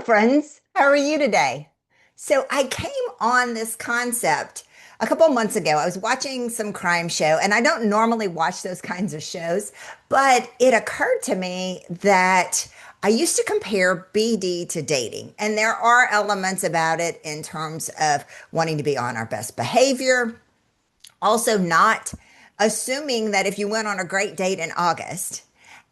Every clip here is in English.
friends. How are you today? So I came on this concept a couple months ago. I was watching some crime show, and I don't normally watch those kinds of shows, but it occurred to me that I used to compare BD to dating, and there are elements about it in terms of wanting to be on our best behavior, also not assuming that if you went on a great date in August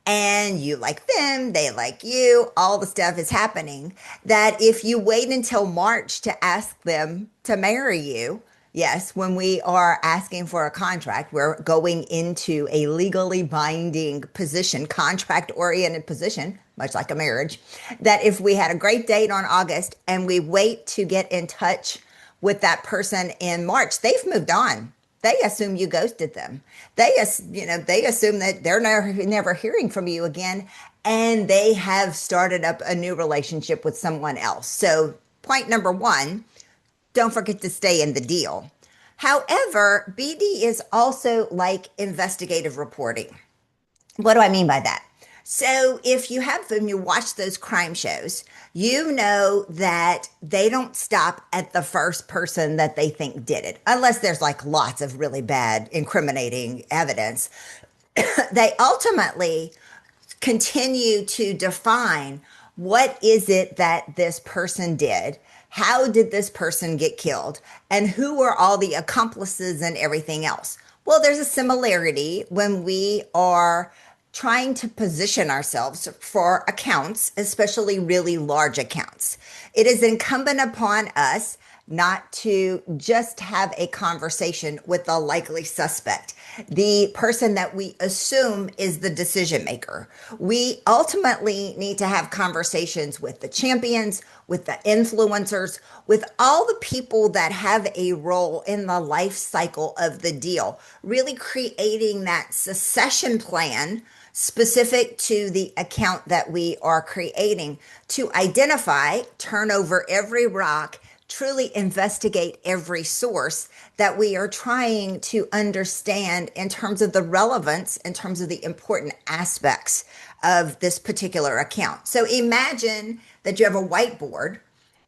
and you like them, they like you, all the stuff is happening, that if you wait until March to ask them to marry you, yes, when we are asking for a contract, we're going into a legally binding position, contract oriented position, much like a marriage, that if we had a great date on August and we wait to get in touch with that person in March, they've moved on. They assume you ghosted them. They assume that they're never hearing from you again, and they have started up a new relationship with someone else. So, point number one, don't forget to stay in the deal. However, BD is also like investigative reporting. What do I mean by that? So if you have them, you watch those crime shows, you know that they don't stop at the first person that they think did it, unless there's like lots of really bad, incriminating evidence. They ultimately continue to define what is it that this person did? How did this person get killed? And who were all the accomplices and everything else? Well, there's a similarity when we are trying to position ourselves for accounts, especially really large accounts. It is incumbent upon us not to just have a conversation with the likely suspect, the person that we assume is the decision maker. We ultimately need to have conversations with the champions, with the influencers, with all the people that have a role in the life cycle of the deal, really creating that succession plan specific to the account that we are creating to identify, turn over every rock, truly investigate every source that we are trying to understand in terms of the relevance, in terms of the important aspects of this particular account. So imagine that you have a whiteboard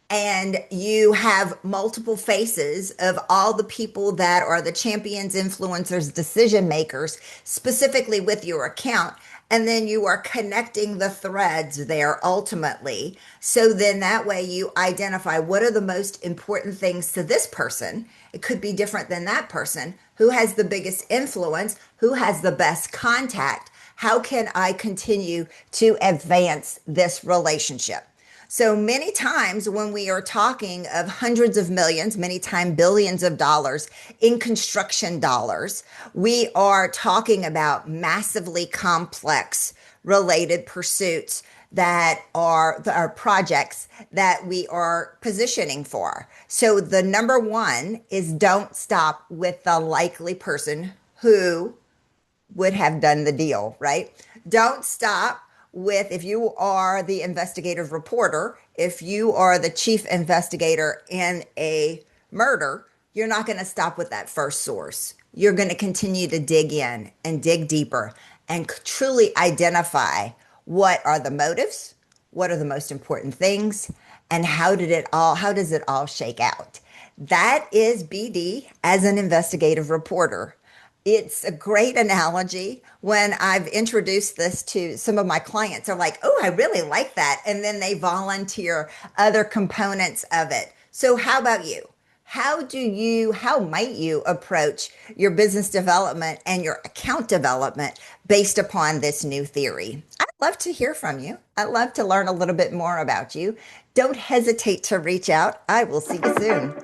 and you have multiple faces of all the people that are the champions, influencers, decision makers, specifically with your account. And then you are connecting the threads there ultimately. So then that way you identify what are the most important things to this person. It could be different than that person. Who has the biggest influence? Who has the best contact? How can I continue to advance this relationship? So many times when we are talking of hundreds of millions, many times billions of dollars in construction dollars, we are talking about massively complex related pursuits that are projects that we are positioning for. So the number one is don't stop with the likely person who would have done the deal, right? Don't stop with, if you are the investigative reporter, if you are the chief investigator in a murder, you're not going to stop with that first source. You're going to continue to dig in and dig deeper and truly identify what are the motives, what are the most important things, and how does it all shake out? That is BD as an investigative reporter. It's a great analogy. When I've introduced this to some of my clients, they're like, oh, I really like that. And then they volunteer other components of it. So how about you? How might you approach your business development and your account development based upon this new theory? I'd love to hear from you. I'd love to learn a little bit more about you. Don't hesitate to reach out. I will see you soon.